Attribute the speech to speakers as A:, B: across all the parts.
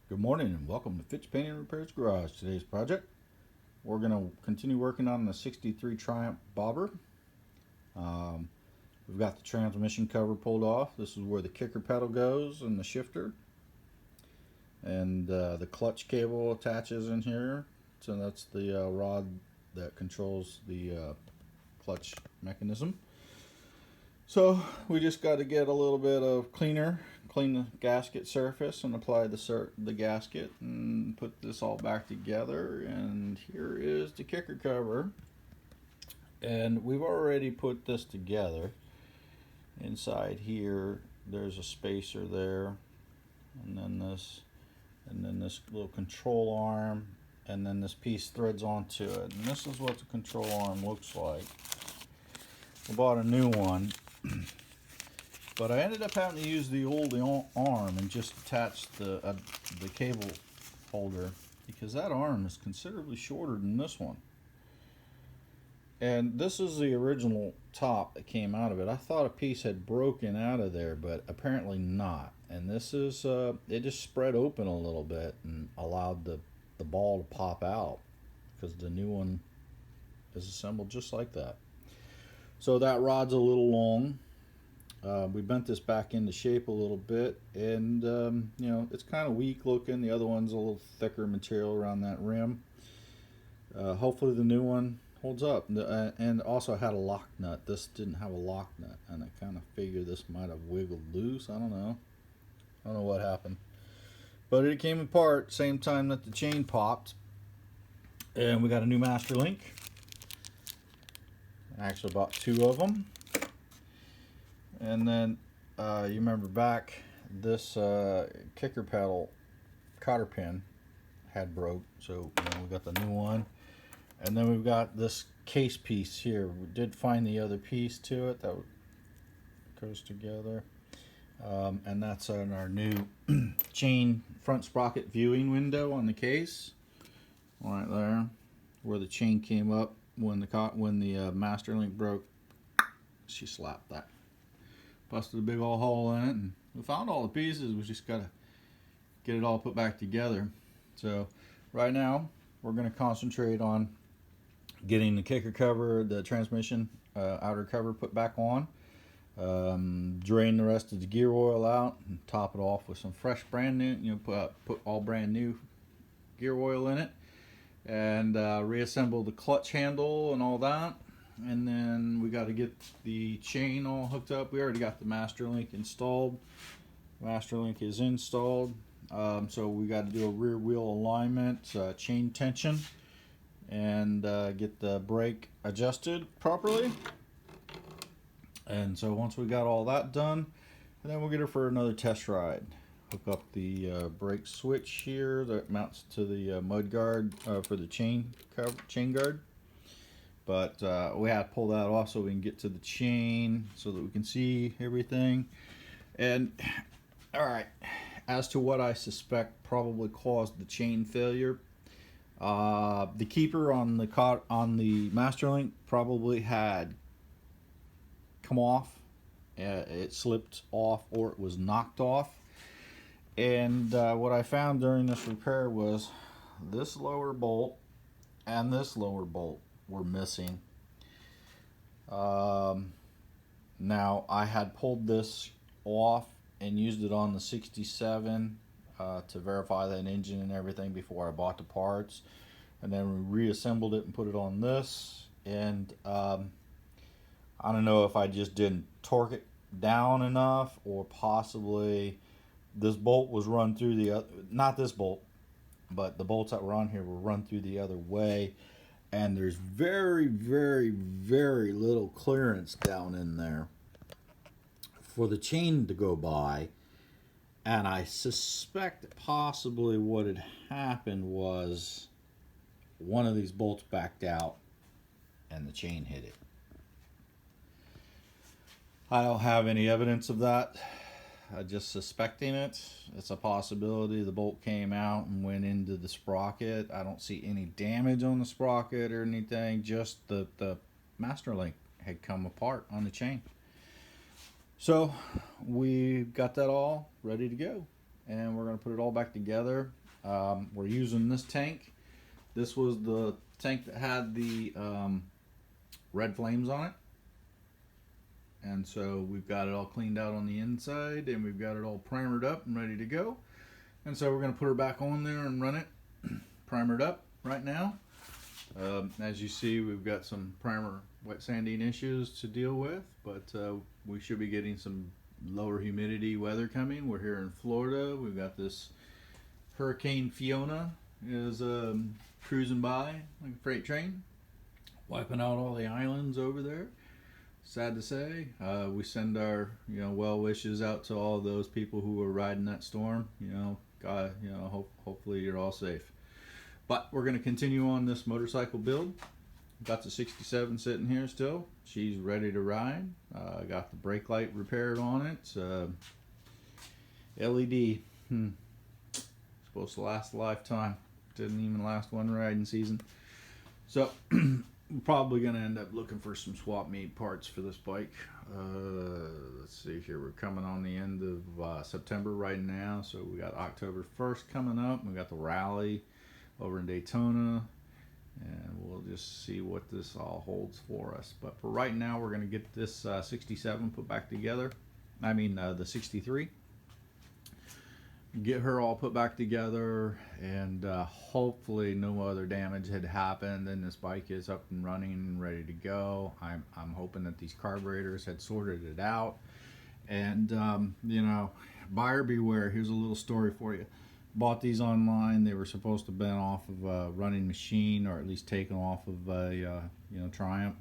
A: Good morning and welcome to Fitch Painting Repairs Garage. Today's project, we're going to continue working on the 63 Triumph bobber. We've got the transmission cover pulled off. This is where the kicker pedal goes and the shifter. And the clutch cable attaches in here. So that's the rod that controls the clutch mechanism. So we just got to get a little bit of cleaner, clean the gasket surface and apply the gasket and put this all back together. And here is the kicker cover. And we've already put this together. Inside here, there's a spacer there, and then this little control arm, and then this piece threads onto it. And this is what the control arm looks like. I bought a new one. But I ended up having to use the old arm and just attach the cable holder because that arm is considerably shorter than this one. And this is the original top that came out of it. I thought a piece had broken out of there, but apparently not. And this is, it just spread open a little bit and allowed the ball to pop out because the new one is assembled just like that. So that rod's a little long. We bent this back into shape a little bit, and you know, it's kind of weak looking. The other one's a little thicker material around that rim. Hopefully the new one holds up. And also had a lock nut. This didn't have a lock nut, and I kind of figure this might have wiggled loose. I don't know what happened, but it came apart same time that the chain popped. And we got a new master link. I actually bought 2 of them. And then you remember back, this kicker pedal cotter pin had broke, so we got the new one. And then we've got this case piece here. We did find the other piece to it that goes together, and that's on our new chain front sprocket viewing window on the case, right there, where the chain came up when the master link broke. She slapped that. Busted a big old hole in it, and we found all the pieces. We just gotta get it all put back together. So right now we're gonna concentrate on getting the kicker cover, the transmission outer cover put back on, drain the rest of the gear oil out, and top it off with some fresh brand new, put all brand new gear oil in it, and reassemble the clutch handle and all that. And then we got to get the chain all hooked up. We already got the master link installed. Master link is installed. So we got to do a rear wheel alignment, chain tension, and get the brake adjusted properly. And so once we got all that done, then we'll get her for another test ride. Hook up the brake switch here that mounts to the mud guard for the chain guard. But we had to pull that off so we can get to the chain so that we can see everything. And all right, as to what I suspect probably caused the chain failure, the keeper on the master link probably had come off. It slipped off, or it was knocked off. And what I found during this repair was this lower bolt and this lower bolt were missing. Now I had pulled this off and used it on the 67 to verify that engine and everything before I bought the parts, and then we reassembled it and put it on this. And I don't know if I just didn't torque it down enough, or possibly this bolt was run through the other, not this bolt, but the bolts that were on here were run through the other way. And there's very, very, very little clearance down in there for the chain to go by. And I suspect possibly what had happened was one of these bolts backed out and the chain hit it. I don't have any evidence of that. I'm just suspecting it. It's a possibility the bolt came out and went into the sprocket. I don't see any damage on the sprocket or anything, just the master link had come apart on the chain. So we got that all ready to go. and we're going to put it all back together. We're using this tank. This was the tank that had the red flames on it. And so we've got it all cleaned out on the inside, and we've got it all primered up and ready to go. And so we're going to put her back on there and run it primered up right now. As you see, we've got some primer wet sanding issues to deal with, but we should be getting some lower humidity weather coming. We're here in Florida. We've got this Hurricane Fiona is cruising by like a freight train, wiping out all the islands over there. Sad to say. We send our well wishes out to all those people who were riding that storm. God, hopefully you're all safe. But we're going to continue on this motorcycle build. Got the 67 sitting here still. She's ready to ride. Got the brake light repaired on it. LED. Supposed to last a lifetime. Didn't even last one riding season. So we're probably going to end up looking for some swap meet parts for this bike. Let's see here. We're coming on the end of September right now. So we got October 1st coming up. We got the rally over in Daytona, and we'll just see what this all holds for us. But for right now, we're going to get this 67 put back together. I mean the 63. Get her all put back together, and hopefully no other damage had happened, and this bike is up and running and ready to go. I'm hoping that these carburetors had sorted it out. And buyer beware. Here's a little story for you. Bought these online. They were supposed to have been off of a running machine, or at least taken off of a Triumph.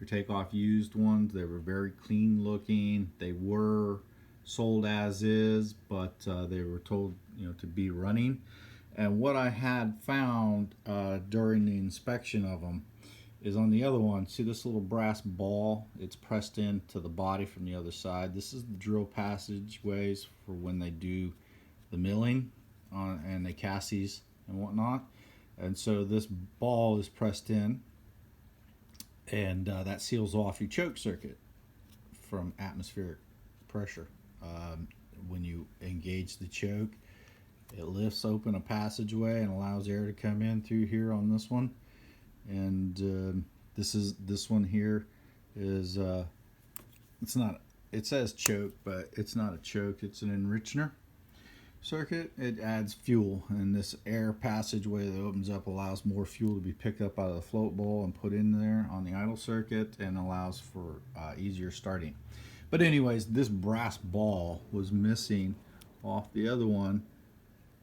A: Or take off used ones. They were very clean looking. They were sold as is, but they were told to be running. And what I had found during the inspection of them is on the other one, see this little brass ball? It's pressed into the body from the other side. This is the drill passageways for when they do the milling and they cast these and whatnot. And so this ball is pressed in, and that seals off your choke circuit from atmospheric pressure. When you engage the choke, it lifts open a passageway and allows air to come in through here on this one. And this one here is it says choke, but it's not a choke, it's an enricher circuit. It adds fuel, and this air passageway that opens up allows more fuel to be picked up out of the float bowl and put in there on the idle circuit, and allows for easier starting. But anyways, this brass ball was missing off the other one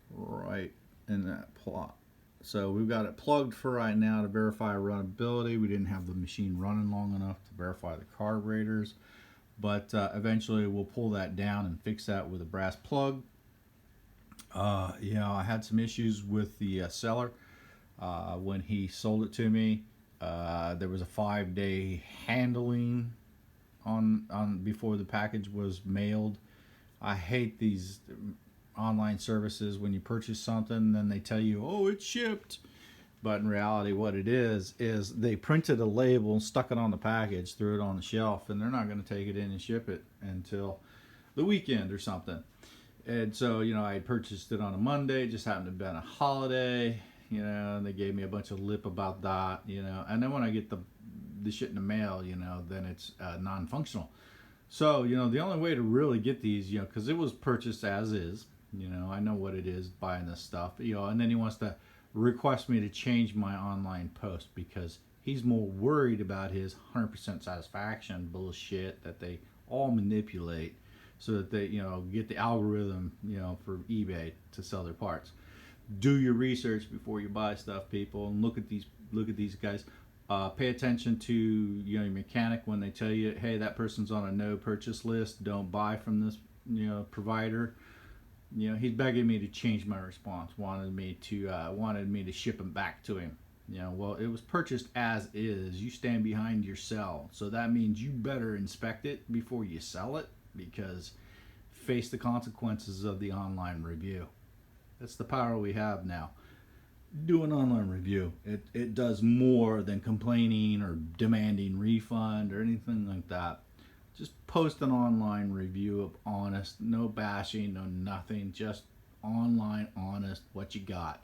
A: right in that plot. So we've got it plugged for right now to verify runnability. We didn't have the machine running long enough to verify the carburetors, but eventually we'll pull that down and fix that with a brass plug. I had some issues with the seller when he sold it to me. There was a 5-day handling on before the package was mailed. I hate these online services when you purchase something, then they tell you, oh, it's shipped. But in reality, what it is they printed a label, stuck it on the package, threw it on the shelf, and they're not going to take it in and ship it until the weekend or something. And so, I had purchased it on a Monday. It just happened to have been a holiday, and they gave me a bunch of lip about that, And then when I get the shit in the mail, then it's non-functional. So, the only way to really get these, because it was purchased as is, I know what it is buying this stuff, and then he wants to request me to change my online post because he's more worried about his 100% satisfaction bullshit that they all manipulate so that they, get the algorithm, for eBay to sell their parts. Do your research before you buy stuff, people, and look at these guys. Pay attention to your mechanic when they tell you, hey, that person's on a no purchase list. Don't buy from this provider. He's begging me to change my response. Wanted me to ship them back to him. Well, it was purchased as is. You stand behind your sell, so that means you better inspect it before you sell it, because face the consequences of the online review. That's the power we have now. Do an online review. It does more than complaining or demanding refund or anything like that. Just post an online review of honest, no bashing, no nothing. Just online, honest, what you got.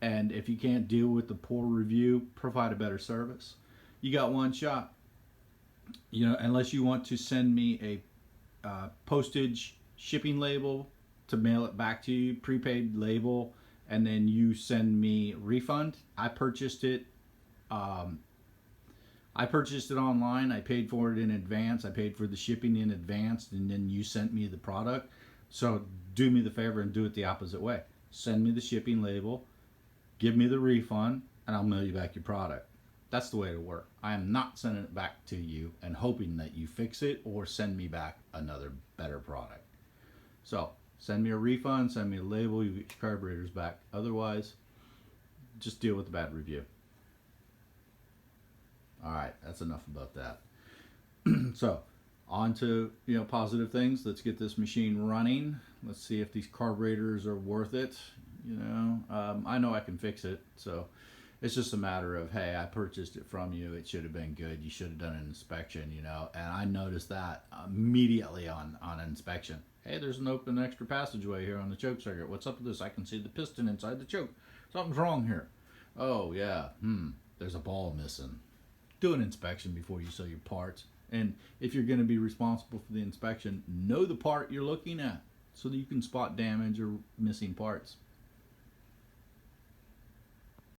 A: And if you can't deal with the poor review, provide a better service. You got one shot. You know, unless you want to send me a postage shipping label to mail it back to you, prepaid label, and then you send me refund. Um, I purchased it online. I paid for it in advance. I paid for the shipping in advance, and then you sent me the product. So do me the favor and do it the opposite way. Send me the shipping label, give me the refund, and I'll mail you back your product. That's the way to work. I am not sending it back to you and hoping that you fix it or send me back another better product. So send me a refund, send me a label, you get your carburetors back. Otherwise, just deal with the bad review. All right, that's enough about that. So on to positive things. Let's get this machine running. Let's see if these carburetors are worth it. I know I can fix it, so it's just a matter of, hey, I purchased it from you. It should have been good. You should have done an inspection, and I noticed that immediately on inspection. Hey, there's an open extra passageway here on the choke circuit. What's up with this? I can see the piston inside the choke. Something's wrong here. Oh yeah, there's a ball missing. Do an inspection before you sell your parts. And if you're going to be responsible for the inspection, know the part you're looking at so that you can spot damage or missing parts.